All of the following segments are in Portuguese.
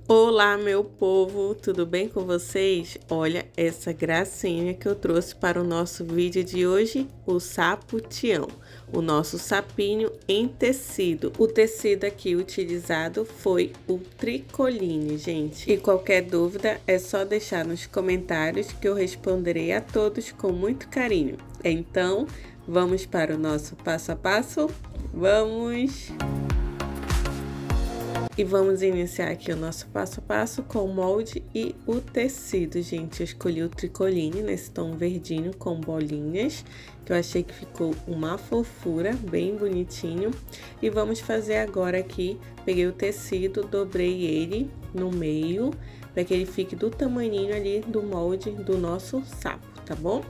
Olá, meu povo, tudo bem com vocês? Olha essa gracinha que eu trouxe para o nosso vídeo de hoje, o sapo Tião, o nosso sapinho em tecido. O tecido aqui utilizado foi o tricoline, gente. E qualquer dúvida é só deixar nos comentários que eu responderei a todos com muito carinho. Então, vamos para o nosso passo a passo? Vamos! E vamos iniciar aqui o nosso passo a passo com o molde e o tecido, gente. Eu escolhi o tricoline nesse tom verdinho com bolinhas, que eu achei que ficou uma fofura, bem bonitinho. E vamos fazer agora aqui, peguei o tecido, dobrei ele no meio, para que ele fique do tamaninho ali do molde do nosso sapo, tá bom?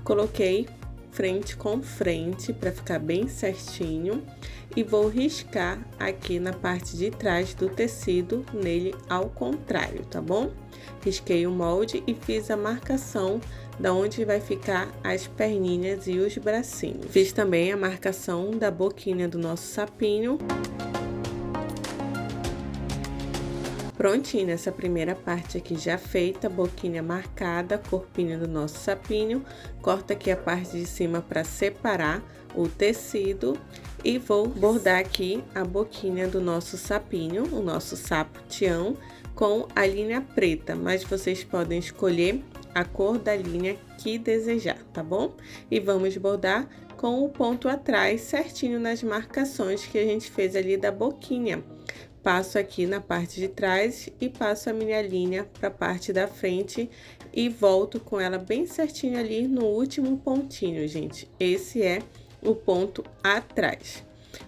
Coloquei frente com frente para ficar bem certinho e vou riscar aqui na parte de trás do tecido nele ao contrário, tá bom? Risquei o molde e fiz a marcação da onde vai ficar as perninhas e os bracinhos. Fiz também a marcação da boquinha do nosso sapinho. Prontinho, essa primeira parte aqui já feita, boquinha marcada, corpinho do nosso sapinho. Corta aqui a parte de cima para separar o tecido e vou bordar aqui a boquinha do nosso sapinho, o nosso sapo Tião, com a linha preta, mas vocês podem escolher a cor da linha que desejar, tá bom? E vamos bordar com o ponto atrás certinho nas marcações que a gente fez ali da boquinha. Passo aqui na parte de trás e passo a minha linha para a parte da frente e volto com ela bem certinho ali no último pontinho, gente. Esse é o ponto atrás.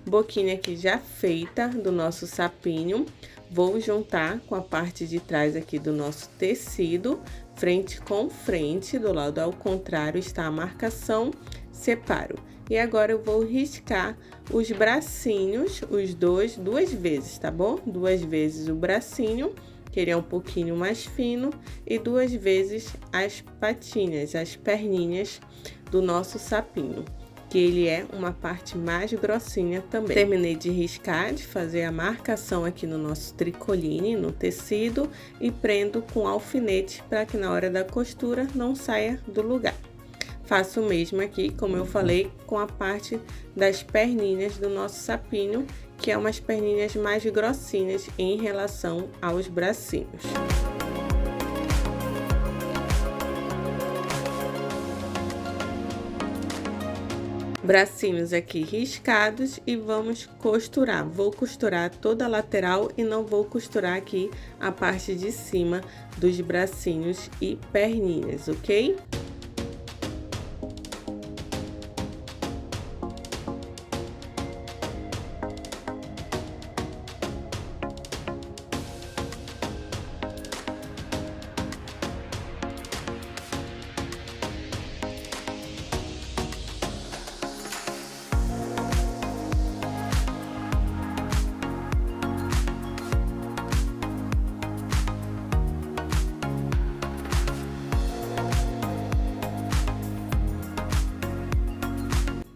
Boquinha aqui já feita do nosso sapinho. Vou juntar com a parte de trás aqui do nosso tecido, frente com frente, do lado ao contrário está a marcação, separo. E agora eu vou riscar os bracinhos, os duas vezes, tá bom? 2 vezes o bracinho, que ele é um pouquinho mais fino, e 2 vezes as patinhas, as perninhas do nosso sapinho, que ele é uma parte mais grossinha também. Terminei de riscar, de fazer a marcação aqui no nosso tricoline, no tecido, e prendo com alfinete para que na hora da costura não saia do lugar. Faço o mesmo aqui, como eu falei, com a parte das perninhas do nosso sapinho, que é umas perninhas mais grossinhas em relação aos bracinhos. Bracinhos aqui riscados e vamos costurar. Vou costurar toda a lateral e não vou costurar aqui a parte de cima dos bracinhos e perninhas, ok?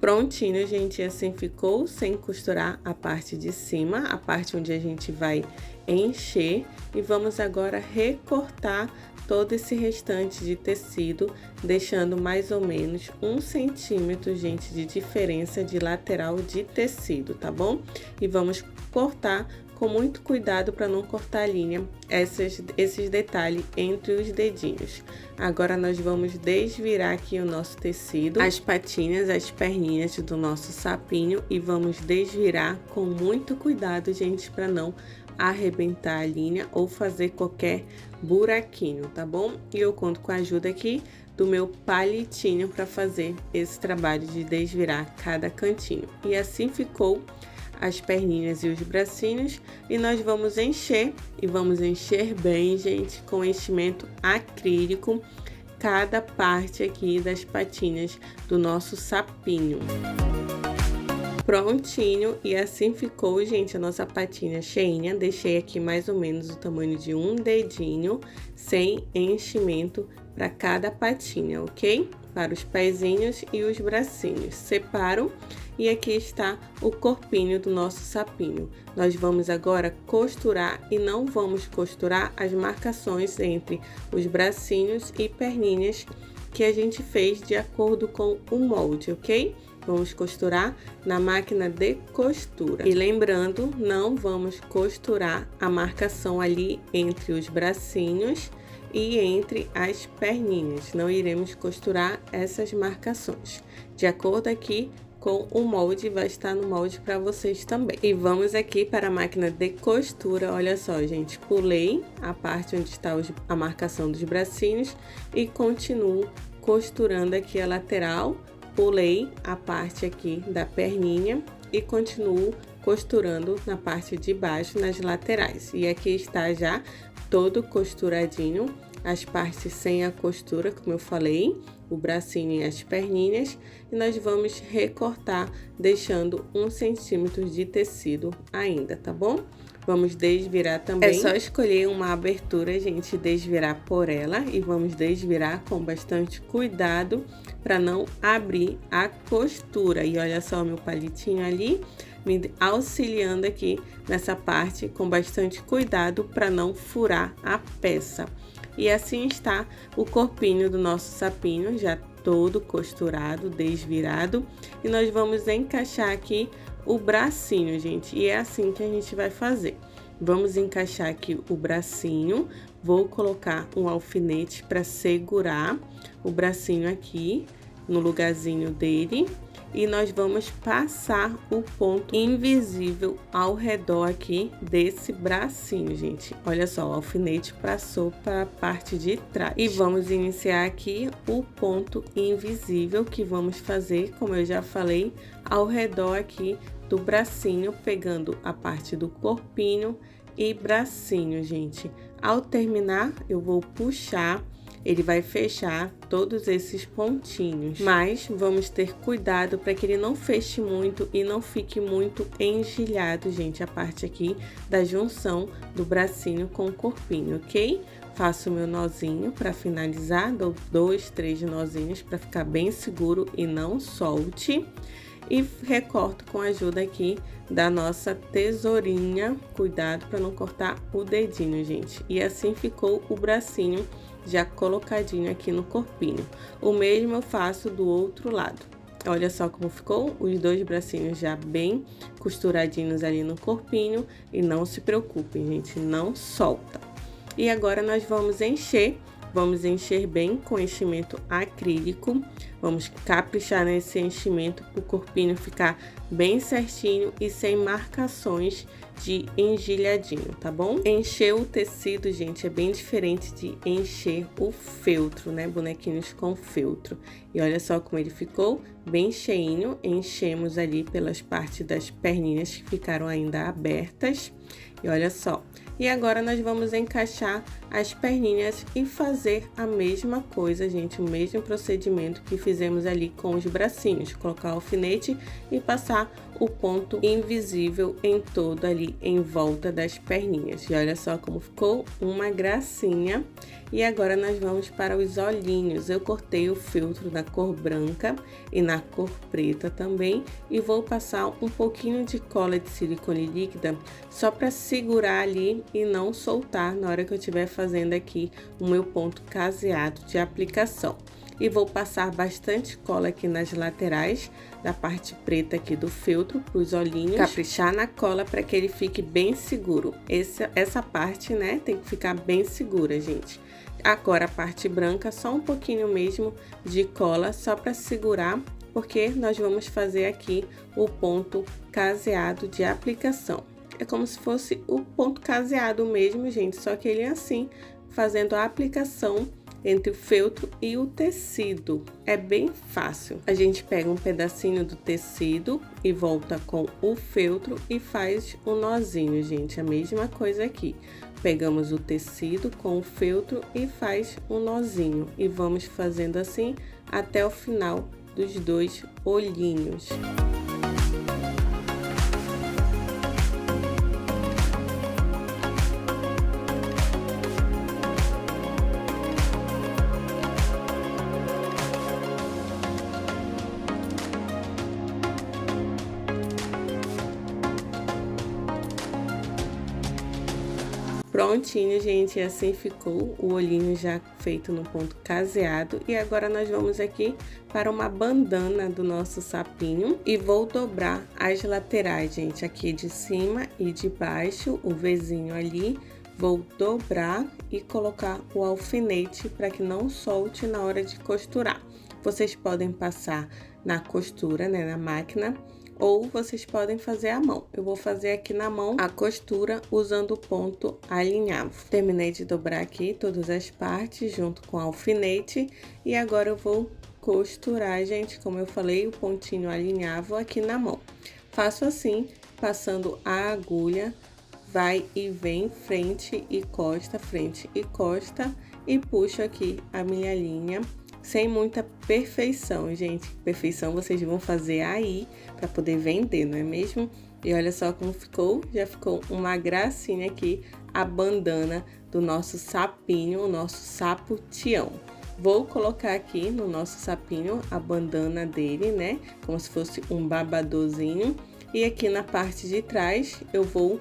Prontinho, gente, assim ficou, sem costurar a parte de cima, a parte onde a gente vai encher. E vamos agora recortar todo esse restante de tecido, deixando mais ou menos 1 centímetro, gente, de diferença de lateral de tecido, tá bom? E vamos cortar com muito cuidado para não cortar a linha, esses detalhes entre os dedinhos. Agora, nós vamos desvirar aqui o nosso tecido, as patinhas, as perninhas do nosso sapinho e vamos desvirar com muito cuidado, gente, para não arrebentar a linha ou fazer qualquer buraquinho, tá bom? E eu conto com a ajuda aqui do meu palitinho para fazer esse trabalho de desvirar cada cantinho. E assim ficou as perninhas e os bracinhos, e nós vamos encher, e vamos encher bem, gente, com enchimento acrílico, cada parte aqui das patinhas do nosso sapinho. Prontinho, e assim ficou, gente, a nossa patinha cheinha. Deixei aqui mais ou menos o tamanho de um dedinho, sem enchimento para cada patinha, ok? para os pezinhos e os bracinhos. Separo e aqui está o corpinho do nosso sapinho. Nós vamos agora costurar e não vamos costurar as marcações entre os bracinhos e perninhas que a gente fez de acordo com o molde, ok? Vamos costurar na máquina de costura. E lembrando, não vamos costurar a marcação ali entre os bracinhos e entre as perninhas. Não iremos costurar essas marcações. De acordo aqui com o molde, vai estar no molde para vocês também. E vamos aqui para a máquina de costura. Olha só, gente, pulei a parte onde está a marcação dos bracinhos e continuo costurando aqui a lateral. Pulei a parte aqui da perninha e continuo costurando na parte de baixo, nas laterais. E aqui está já todo costuradinho, as partes sem a costura, como eu falei, o bracinho e as perninhas. E nós vamos recortar, deixando 1 centímetro de tecido ainda, tá bom? Vamos desvirar também. É só escolher uma abertura, gente, desvirar por ela. E vamos desvirar com bastante cuidado para não abrir a costura. E olha só o meu palitinho ali, me auxiliando aqui nessa parte com bastante cuidado para não furar a peça. E assim está o corpinho do nosso sapinho, já todo costurado, desvirado. E nós vamos encaixar aqui o bracinho, gente, e é assim que a gente vai fazer. Vamos encaixar aqui o bracinho, vou colocar um alfinete para segurar o bracinho aqui no lugarzinho dele. E nós vamos passar o ponto invisível ao redor aqui desse bracinho, gente. Olha só, o alfinete passou para a parte de trás. E vamos iniciar aqui o ponto invisível que vamos fazer, como eu já falei, ao redor aqui do bracinho, pegando a parte do corpinho e bracinho, gente. Ao terminar, eu vou puxar. Ele vai fechar todos esses pontinhos, mas vamos ter cuidado para que ele não feche muito e não fique muito engelhado, gente, a parte aqui da junção do bracinho com o corpinho, ok? Faço o meu nozinho para finalizar, dou 2, 3 nozinhos para ficar bem seguro e não solte. E recorto com a ajuda aqui da nossa tesourinha, cuidado para não cortar o dedinho, gente. E assim ficou o bracinho já colocadinho aqui no corpinho. O mesmo eu faço do outro lado. Olha só como ficou, os dois bracinhos já bem costuradinhos ali no corpinho. E não se preocupem, gente, não solta. E agora nós vamos encher bem com enchimento acrílico. Vamos caprichar nesse enchimento para o corpinho ficar bem certinho e sem marcações de engelhadinho, tá bom? Encher o tecido, gente, é bem diferente de encher o feltro, né? Bonequinhos com feltro. E olha só como ele ficou, bem cheinho. Enchemos ali pelas partes das perninhas que ficaram ainda abertas. E olha só. E agora nós vamos encaixar as perninhas e fazer a mesma coisa, gente, o mesmo procedimento que fizemos ali com os bracinhos. Colocar o alfinete e passar o ponto invisível em todo ali em volta das perninhas. E olha só como ficou, uma gracinha. E agora nós vamos para os olhinhos. Eu cortei o feltro na cor branca e na cor preta também. E vou passar um pouquinho de cola de silicone líquida só para segurar ali e não soltar na hora que eu estiver fazendo aqui o meu ponto caseado de aplicação. E vou passar bastante cola aqui nas laterais da parte preta aqui do feltro para os olhinhos. Caprichar na cola para que ele fique bem seguro. Essa parte, né, tem que ficar bem segura, gente. Agora a parte branca, só um pouquinho mesmo de cola, só para segurar, porque nós vamos fazer aqui o ponto caseado de aplicação. É como se fosse o ponto caseado mesmo, gente, só que ele é assim, fazendo a aplicação entre o feltro e o tecido. É bem fácil. A gente pega um pedacinho do tecido e volta com o feltro e faz o nozinho, gente. A mesma coisa aqui. Pegamos o tecido com o feltro e faz um nozinho. E vamos fazendo assim até o final dos dois olhinhos. Prontinho, gente, assim ficou o olhinho já feito no ponto caseado. E agora nós vamos aqui para uma bandana do nosso sapinho e vou dobrar as laterais, gente, aqui de cima e de baixo, o Vzinho ali. Vou dobrar e colocar o alfinete para que não solte na hora de costurar. Vocês podem passar na costura, né, na máquina, ou vocês podem fazer à mão. Eu vou fazer aqui na mão a costura usando o ponto alinhavo. Terminei de dobrar aqui todas as partes junto com o alfinete e agora eu vou costurar, gente, como eu falei, o pontinho alinhavo aqui na mão. Faço assim, passando a agulha, vai e vem, frente e costa, e puxo aqui a minha linha. Sem muita perfeição, gente. Perfeição vocês vão fazer aí para poder vender, não é mesmo? E olha só como ficou. Já ficou uma gracinha aqui a bandana do nosso sapinho, o nosso sapo Tião. Vou colocar aqui no nosso sapinho a bandana dele, né? Como se fosse um babadorzinho. E aqui na parte de trás eu vou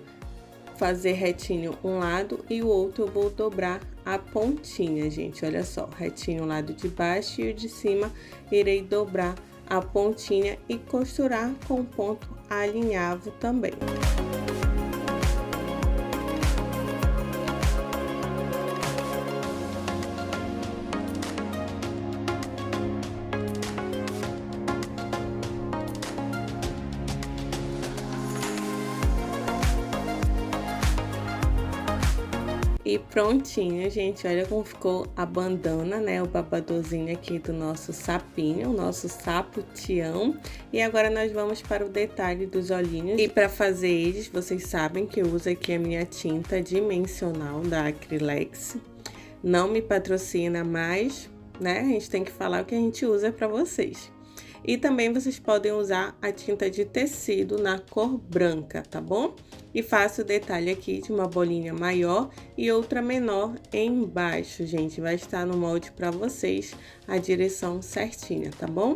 fazer retinho um lado e o outro eu vou dobrar a pontinha, gente. Olha só, retinho o lado de baixo e o de cima irei dobrar a pontinha e costurar com ponto alinhavo também. E prontinho, gente, olha como ficou a bandana, né, o babadorzinho aqui do nosso sapinho, o nosso sapo Tião. E agora nós vamos para o detalhe dos olhinhos. E para fazer eles, vocês sabem que eu uso aqui a minha tinta dimensional da Acrylex. Não me patrocina mais, né, a gente tem que falar o que a gente usa para vocês. E também vocês podem usar a tinta de tecido na cor branca, tá bom? E faço o detalhe aqui de uma bolinha maior e outra menor embaixo, gente. Vai estar no molde para vocês a direção certinha, tá bom?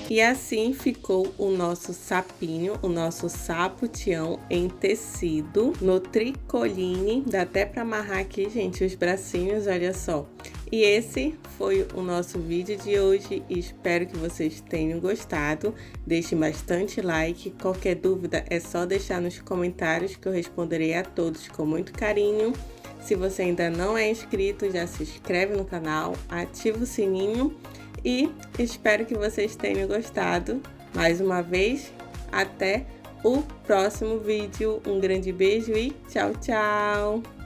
E assim ficou o nosso sapinho, o nosso sapo Tião em tecido, no tricoline. Dá até para amarrar aqui, gente, os bracinhos, olha só. E esse foi o nosso vídeo de hoje, espero que vocês tenham gostado. Deixem bastante like, qualquer dúvida é só deixar nos comentários que eu responderei a todos com muito carinho. Se você ainda não é inscrito, já se inscreve no canal, ativa o sininho e espero que vocês tenham gostado. Mais uma vez, até o próximo vídeo. Um grande beijo e tchau, tchau!